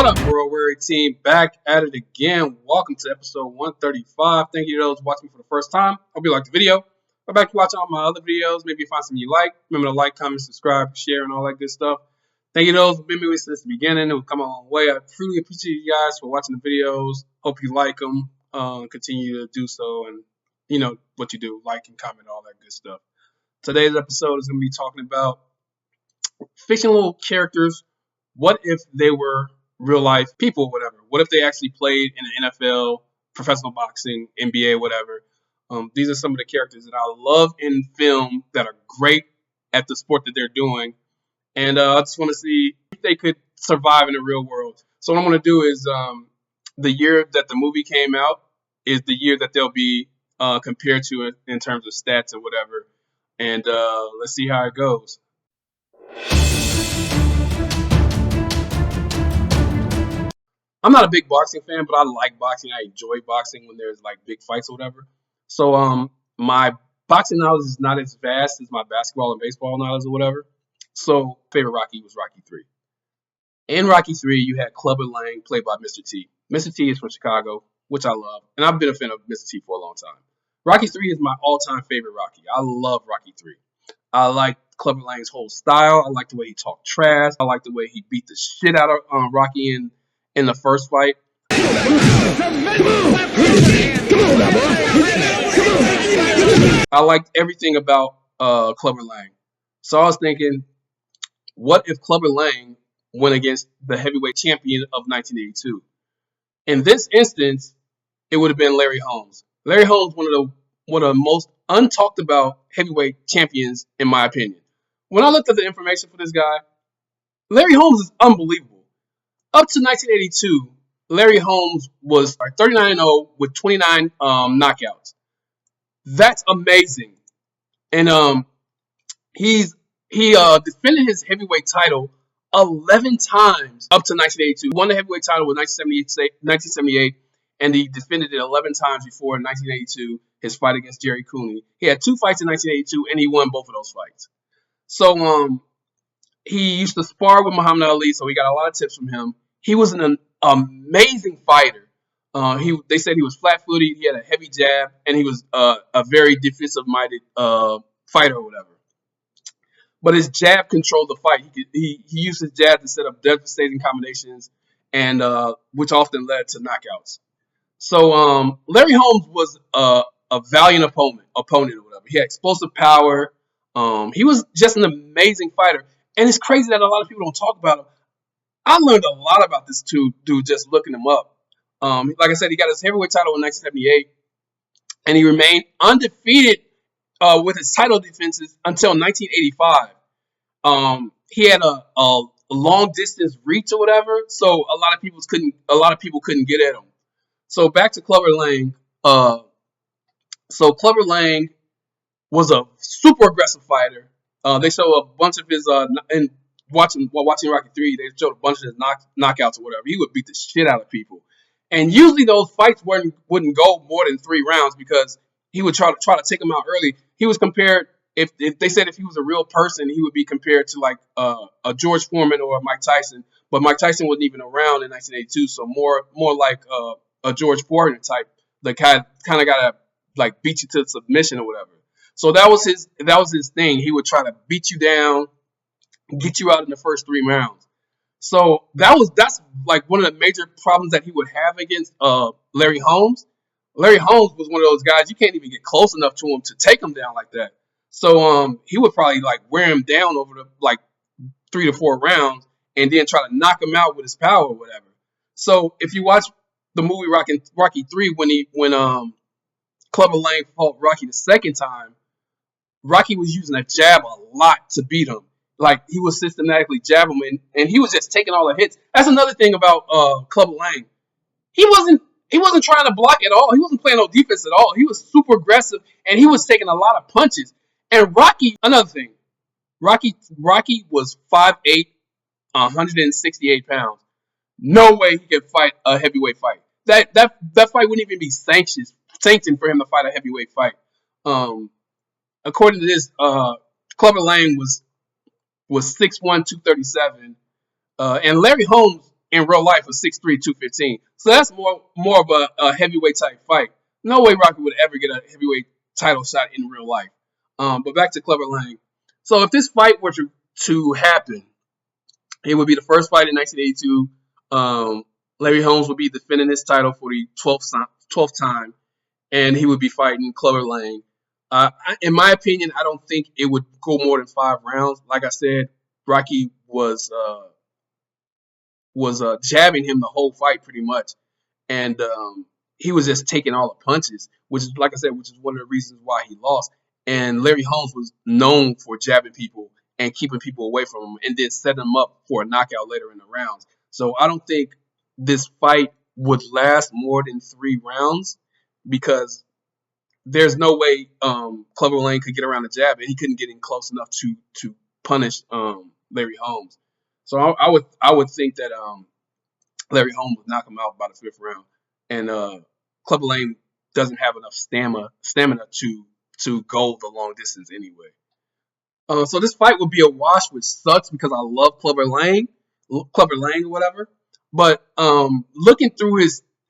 What up, World Weary team? Back at it again. Welcome to episode 135. Thank you to those watching for the first time. Hope you liked the video. Go back and watch all my other videos. Maybe you find something you like. Remember to like, comment, subscribe, share, and all that good stuff. Thank you to those who've been with me since the beginning. It will come a long way. I truly appreciate you guys for watching the videos. Hope you like them. Continue to do so, and you know what you do, like and comment, all that good stuff. Today's episode is going to be talking about fictional characters. What if they were real life people, whatever? What if they actually played in the NFL, professional boxing, NBA, whatever? These are some of the characters that I love in film that are great at the sport that they're doing. And I just want to see if they could survive in the real world. So what I'm going to do is the year that the movie came out is the year that they'll be compared to it in terms of stats or whatever. And let's see how it goes. I'm not a big boxing fan, but I like boxing. I enjoy boxing when there's like big fights or whatever. So my boxing knowledge is not as vast as my basketball and baseball knowledge or whatever. So favorite Rocky was Rocky 3. In Rocky 3, you had Clubber Lang played by Mr. T. Mr. T is from Chicago, which I love, and I've been a fan of Mr. T for a long time. Rocky 3 is my all-time favorite Rocky. I love Rocky 3. I like Clubber Lang's whole style. I like the way he talked trash. I like the way he beat the shit out of Rocky in the first fight. I liked everything about Clubber Lang. So I was thinking, what if Clubber Lang went against the heavyweight champion of 1982? In this instance, it would have been Larry Holmes. Larry Holmes, one of the most untalked about heavyweight champions, in my opinion. When I looked at the information for this guy, Larry Holmes is unbelievable. Up to 1982, Larry Holmes was 39-0 with 29 knockouts. That's amazing. And he defended his heavyweight title 11 times up to 1982. Won the heavyweight title in 1978, and he defended it 11 times before 1982, his fight against Jerry Cooney. He had 2 fights in 1982, and he won both of those fights. So he used to spar with Muhammad Ali, so he got a lot of tips from him. He was an amazing fighter. They said he was flat-footed, he had a heavy jab, and he was a very defensive-minded fighter or whatever. But his jab controlled the fight. He used his jab to set up devastating combinations, and which often led to knockouts. So Larry Holmes was a valiant opponent or whatever. He had explosive power. He was just an amazing fighter. And it's crazy that a lot of people don't talk about him. I learned a lot about this dude just looking him up. Like I said, he got his heavyweight title in 1978, and he remained undefeated with his title defenses until 1985. He had a long distance reach or whatever, so a lot of people couldn't get at him. So back to Clubber Lang. So Clubber Lang was a super aggressive fighter. They show a bunch of his while watching Rocky 3, they showed a bunch of his knockouts or whatever. He would beat the shit out of people. And usually those fights wouldn't go more than 3 rounds because he would try to take them out early. He was compared, if they said if he was a real person, he would be compared to like a George Foreman or a Mike Tyson. But Mike Tyson wasn't even around in 1982, so more like a George Foreman type. The kind of got to like beat you to submission or whatever. So that was his thing. He would try to beat you down, get you out in the first 3 rounds. So that's like one of the major problems that he would have against Larry Holmes. Larry Holmes was one of those guys you can't even get close enough to him to take him down like that. So he would probably like wear him down over the like 3 to 4 rounds and then try to knock him out with his power or whatever. So if you watch the movie Rocky 3 when Clubber Lang fought Rocky the second time, Rocky was using a jab a lot to beat him. Like, he was systematically jabbing him, and he was just taking all the hits. That's another thing about Clubber Lang. He wasn't trying to block at all. He wasn't playing no defense at all. He was super aggressive, and he was taking a lot of punches. And Rocky, another thing, Rocky was 5'8", 168 pounds. No way he could fight a heavyweight fight. That fight wouldn't even be sanctioned for him to fight a heavyweight fight. According to this, Clubber Lang was 6'1", 237, and Larry Holmes in real life was 6'3", 215. So that's more of a heavyweight type fight. No way Rocky would ever get a heavyweight title shot in real life. But back to Clubber Lang. So if this fight were to happen, it would be the first fight in 1982. Larry Holmes would be defending his title for the 12th time, and he would be fighting Clubber Lang. In my opinion, I don't think it would go more than 5 rounds. Like I said, Rocky was jabbing him the whole fight pretty much, and he was just taking all the punches, which is, like I said, which is one of the reasons why he lost. And Larry Holmes was known for jabbing people and keeping people away from him, and then setting them up for a knockout later in the rounds. So I don't think this fight would last more than 3 rounds, because there's no way Clubber Lang could get around the jab, and he couldn't get in close enough to punish Larry Holmes. So I would think that Larry Holmes would knock him out by the 5th round, and Clubber Lang doesn't have enough stamina to go the long distance anyway. So this fight would be a wash, which sucks because I love Clubber Lang or whatever. But looking through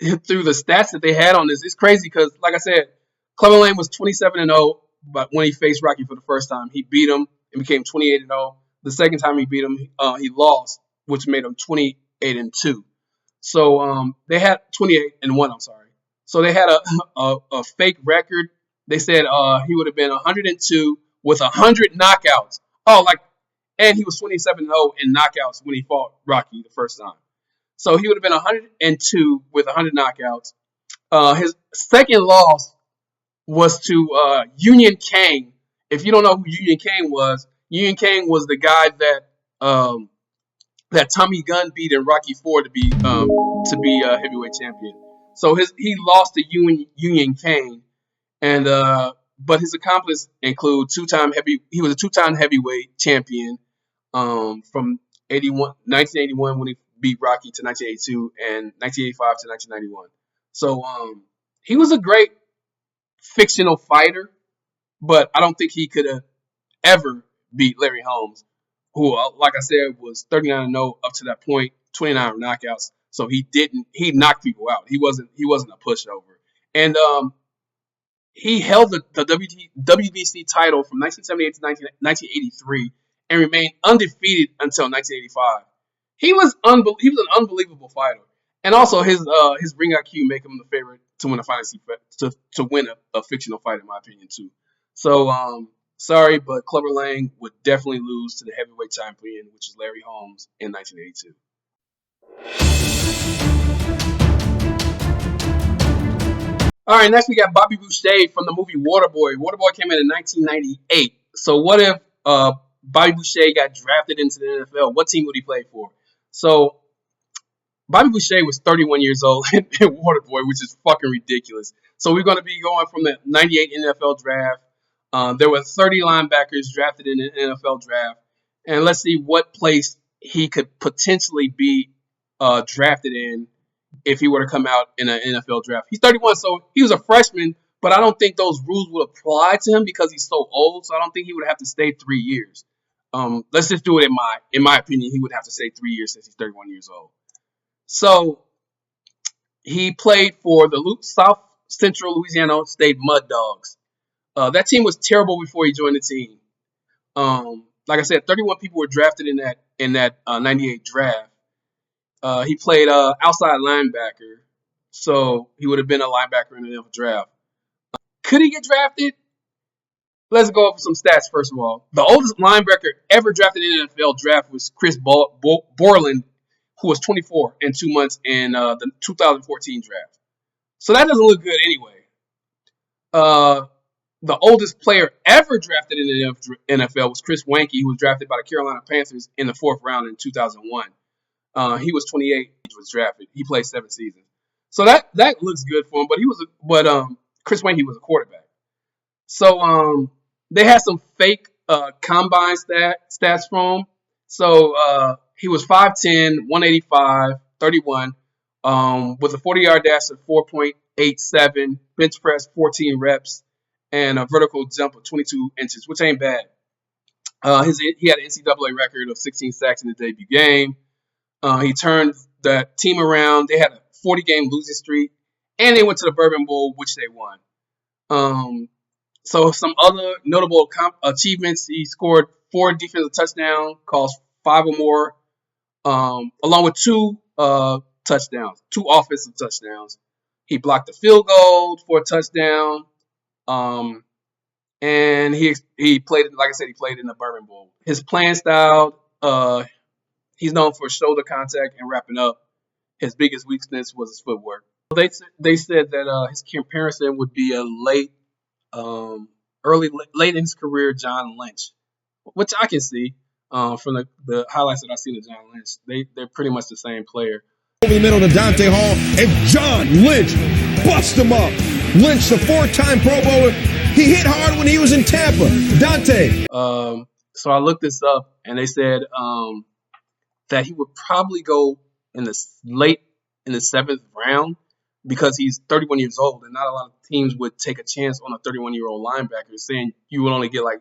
through the stats that they had on this, it's crazy because, like I said, Clubber Lang was 27-0, but when he faced Rocky for the first time, he beat him and became 28-0. The second time he beat him, he lost, which made him 28-2. So they had 28-1. I'm sorry. So they had a fake record. They said he would have been 102 with 100 knockouts. And he was 27-0 in knockouts when he fought Rocky the first time. So he would have been 102 with 100 knockouts. His second loss was to Union Kang. If you don't know who Union Kang was the guy that Tommy Gunn beat in Rocky IV to be a heavyweight champion. So he lost to Union Kang, and but his accomplices include he was a 2-time heavyweight champion from 1981 when he beat Rocky to 1982 and 1985 to 1991. So he was a great fictional fighter, but I don't think he could have ever beat Larry Holmes, who, like I said, was 39-0 up to that point, 29 knockouts. So he knocked people out. He wasn't a pushover. And he held the WBC title from 1978 to 1983 and remained undefeated until 1985. He was an unbelievable fighter. And also his ring IQ make him the favorite to win a fantasy to win a fictional fight, in my opinion, too. So sorry, but Clubber Lang would definitely lose to the heavyweight champion, which is Larry Holmes, in 1982. All right, next we got Bobby Boucher from the movie Waterboy. Waterboy came in 1998. So what if Bobby Boucher got drafted into the NFL? What team would he play for? So Bobby Boucher was 31 years old in Waterboy, which is fucking ridiculous. So we're going to be going from the 98 NFL draft. There were 30 linebackers drafted in the NFL draft. And let's see what place he could potentially be drafted in if he were to come out in an NFL draft. He's 31, so he was a freshman, but I don't think those rules would apply to him because he's so old. So I don't think he would have to stay 3 years. Let's just do it in my opinion. He would have to stay 3 years since he's 31 years old. So he played for the South Central Louisiana State Mud Dogs. That team was terrible before he joined the team. Like I said, 31 people were drafted in that 98 draft. He played outside linebacker, so he would have been a linebacker in the NFL draft. Could he get drafted? Let's go over some stats first of all. The oldest linebacker ever drafted in the NFL draft was Chris Borland, who was 24 and 2 months in the 2014 draft. So that doesn't look good anyway. The oldest player ever drafted in the NFL was Chris Wanke, who was drafted by the Carolina Panthers in the 4th round in 2001. He was 28. He was drafted. He played 7 seasons. So that looks good for him. But Chris Wanke was a quarterback. So they had some fake combine stats from him. So he was 5'10", 185, 31, with a 40-yard dash of 4.87, bench press 14 reps, and a vertical jump of 22 inches, which ain't bad. He had an NCAA record of 16 sacks in his debut game. He turned that team around. They had a 40-game losing streak, and they went to the Bourbon Bowl, which they won. So some other notable achievements: he scored 4 defensive touchdowns, caused 5 or more, along with 2 touchdowns, 2 offensive touchdowns. He blocked the field goal for a touchdown. And he played, like I said, he played in the Bourbon Bowl. His playing style, he's known for shoulder contact and wrapping up. His biggest weakness was his footwork. They said that his comparison would be a late in his career John Lynch, which I can see from the highlights that I've seen of John Lynch. They're pretty much the same player. Over the middle to Dante Hall, and John Lynch busts him up. Lynch, the 4-time Pro Bowler, he hit hard when he was in Tampa. Dante. So I looked this up, and they said that he would probably go in the 7th round because he's 31 years old, and not a lot of teams would take a chance on a 31-year-old linebacker, saying you would only get like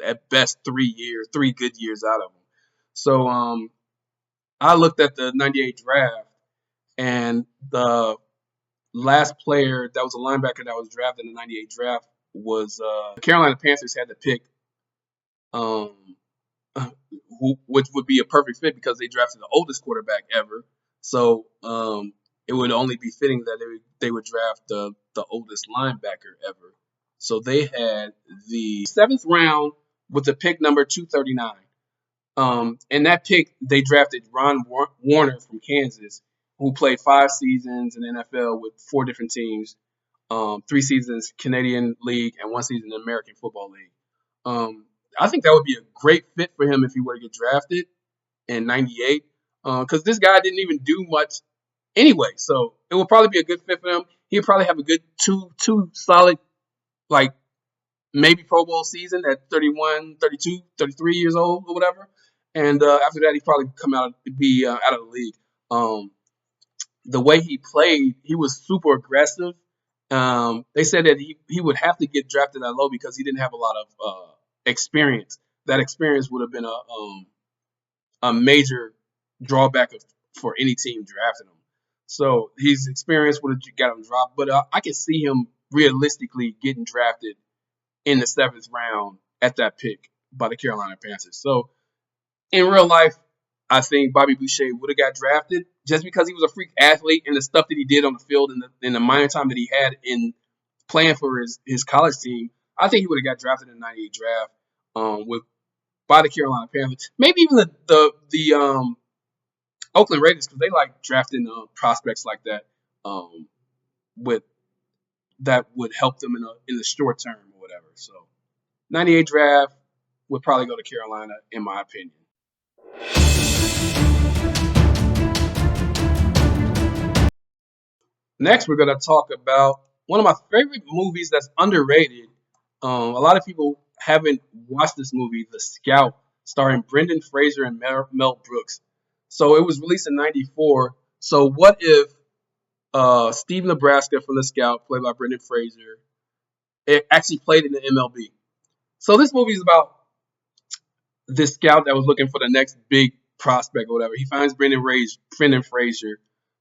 at best 3 good years out of him. So I looked at the 98 draft, and the last player that was a linebacker that was drafted in the 98 draft was the Carolina Panthers had to pick, which would be a perfect fit because they drafted the oldest quarterback ever. So it would only be fitting that they would draft the oldest linebacker ever. So they had the 7th round with the pick number 239. And that pick, they drafted Ron Warner from Kansas, who played 5 seasons in the NFL with 4 different teams, 3 seasons Canadian League and 1 season in the American Football League. I think that would be a great fit for him if he were to get drafted in 98, because this guy didn't even do much anyway. So it would probably be a good fit for him. He'd probably have a good two solid, like, maybe Pro Bowl season at 31, 32, 33 years old or whatever. And after that, he'd probably come out of the league. The way he played, he was super aggressive. They said that he would have to get drafted that low because he didn't have a lot of experience. That experience would have been a major drawback for any team drafting him. So his experience would have got him dropped. But I can see him realistically getting drafted in the 7th round at that pick by the Carolina Panthers. So in real life, I think Bobby Boucher would have got drafted just because he was a freak athlete and the stuff that he did on the field and in the minor time that he had in playing for his college team. I think he would have got drafted in the 98 draft by the Carolina Panthers. Maybe even the Oakland Raiders, because they like drafting prospects like that that would help them in the short term or whatever. So 98 draft would probably go to Carolina, in my opinion. Next, we're going to talk about one of my favorite movies that's underrated. A lot of people haven't watched this movie, The Scout, starring Brendan Fraser and Mel Brooks. So it was released in 94. So what if Steve Nebraska from The Scout, played by Brendan Fraser, it actually played in the MLB? So this movie is about this scout that was looking for the next big prospect or whatever. He finds Brendan Fraser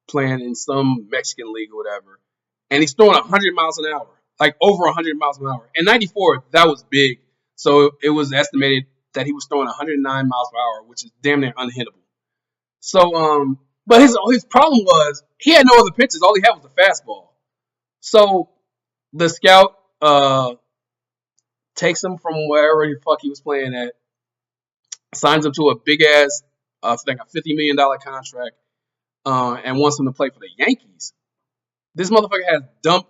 playing in some Mexican league or whatever, and he's throwing 100 miles an hour, like over 100 miles an hour. In 94, that was big. So it was estimated that he was throwing 109 miles per hour, which is damn near unhittable. So, but his problem was he had no other pitches. All he had was a fastball. So the scout takes him from wherever the fuck he was playing at, signs him to a big ass, I think a $50 million contract, and wants him to play for the Yankees. This motherfucker has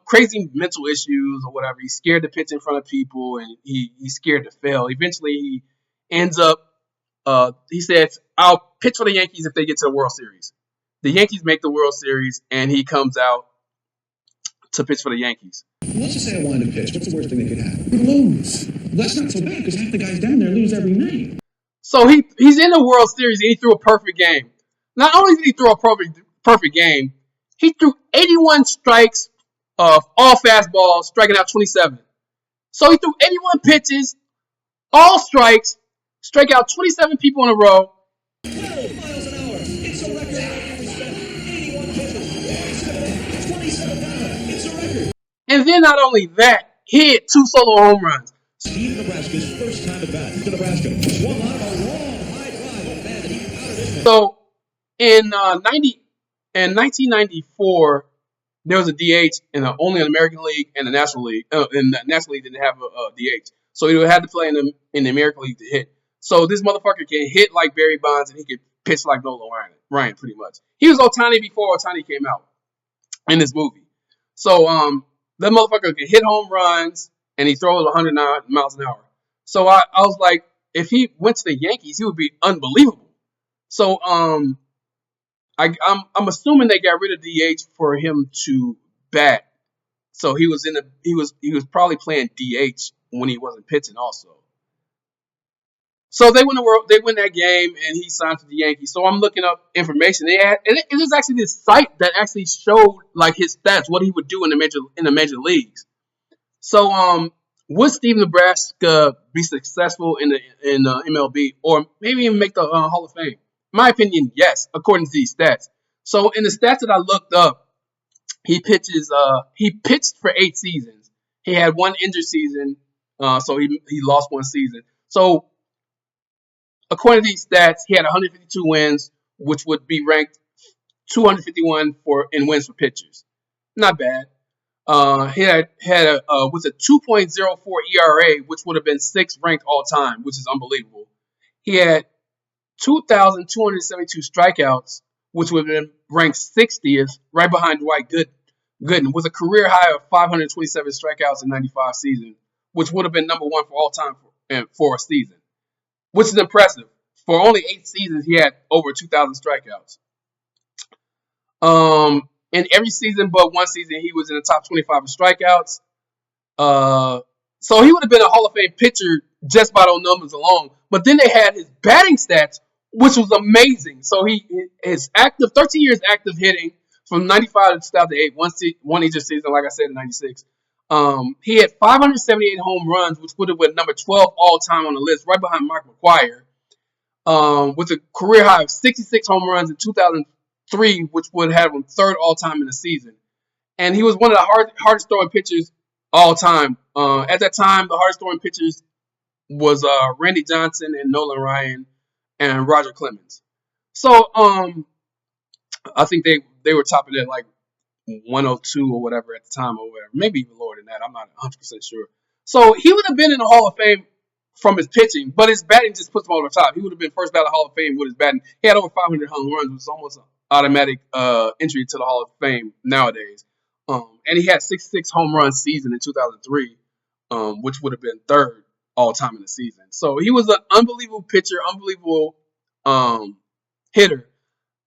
crazy mental issues or whatever. He's scared to pitch in front of people, and he's scared to fail. Eventually, he ends up, he says, I'll pitch for the Yankees if they get to the World Series. The Yankees make the World Series, and he comes out to pitch for the Yankees. Let's just say I wanted to pitch. What's the worst thing that could happen? We lose. That's not so bad because half the guys down there lose every night. So he's in the World Series, and he threw a perfect game. Not only did he throw a perfect game, he threw 81 strikes of all fastballs, striking out 27. So he threw 81 pitches, all strikes, strike out 27 people in a row. 12 miles an hour. It's a record. And then not only that, he hit 2 solo home runs. Steve Nebraska's first time at bat. Nebraska swung on a long high drive. Oh man, he pounded this one. So in 1994, there was a DH only in the American League and the National League. And the National League didn't have a DH, so he had to play in the American League to hit. So this motherfucker can hit like Barry Bonds and he can pitch like Nolan Ryan, pretty much. He was Ohtani before Ohtani came out in this movie. So that motherfucker can hit home runs and he throws 109 miles an hour. So I was like, if he went to the Yankees, he would be unbelievable. So I'm assuming they got rid of DH for him to bat. So he was probably playing DH when he wasn't pitching also. So they win that game and he signed to the Yankees. So I'm looking up information. And it was actually this site that actually showed like his stats, what he would do in the major leagues. So would Steve Nebraska be successful in MLB or maybe even make the Hall of Fame? My opinion, yes, according to these stats. So in the stats that I looked up, he pitched for 8 seasons. He had 1 injured season, so he lost 1 season. So according to these stats, he had 152 wins, which would be ranked 251 in wins for pitchers. Not bad. He had with a 2.04 ERA, which would have been 6th ranked all time, which is unbelievable. He had 2,272 strikeouts, which would have been ranked 60th, right behind Dwight Gooden, with a career high of 527 strikeouts in 95 season, which would have been number 1 for all time for a season, which is impressive. For only 8 seasons, he had over 2,000 strikeouts. In every season but 1 season, he was in the top 25 of strikeouts. So he would have been a Hall of Fame pitcher just by those numbers alone. But then they had his batting stats, which was amazing. So his 13 years active hitting from 95 to 2008, one injured season, like I said, in 96. He had 578 home runs, which would have been number 12 all time on the list, right behind Mark McGwire, with a career high of 66 home runs in 2003, which would have him 3rd all time in the season. And he was one of the hardest throwing pitchers all time. At that time, the hardest throwing pitchers was Randy Johnson and Nolan Ryan and Roger Clemens. So I think they were topping it like 102 or whatever at the time, or whatever, maybe even lower than that. I'm not 100% sure. So he would have been in the Hall of Fame from his pitching, but his batting just puts him over the top. He would have been first ballot Hall of Fame with his batting. He had over 500 home runs, which was almost an automatic entry to the Hall of Fame nowadays. And he had 66 home run season in 2003, which would have been 3rd all time in the season. So he was an unbelievable pitcher, unbelievable hitter.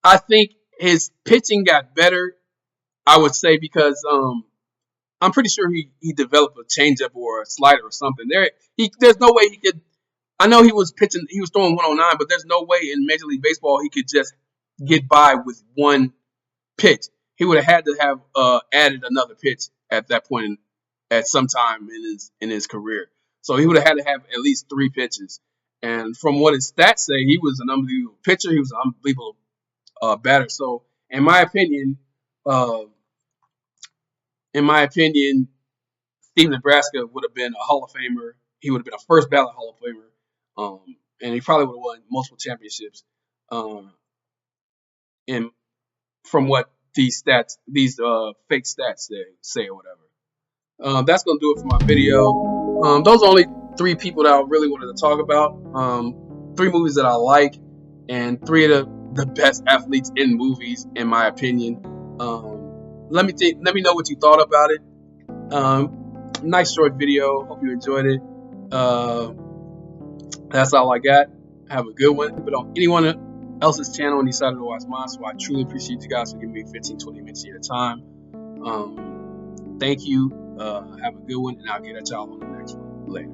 I think his pitching got better, I would say, because I'm pretty sure he developed a changeup or a slider or something. There's no way he could. I know he was throwing 109, but there's no way in Major League Baseball he could just get by with 1 pitch. He would have had to have added another pitch at that point at some time in his career. So he would have had to have at least 3 pitches. And from what his stats say, he was an unbelievable pitcher. He was an unbelievable batter. So in my opinion, Steve Nebraska would have been a Hall of Famer. He would have been a first ballot Hall of Famer. And he probably would have won multiple championships. And from what these fake stats say or whatever. That's going to do it for my video. Those are only 3 people that I really wanted to talk about. 3 movies that I like, and 3 of the best athletes in movies, in my opinion. Let me know what you thought about it. Nice short video. Hope you enjoyed it. That's all I got. Have a good one. But on anyone else's channel and decided to watch mine, so I truly appreciate you guys for giving me 15-20 minutes of your time. Thank you. Have a good one, and I'll get at y'all on the next one later.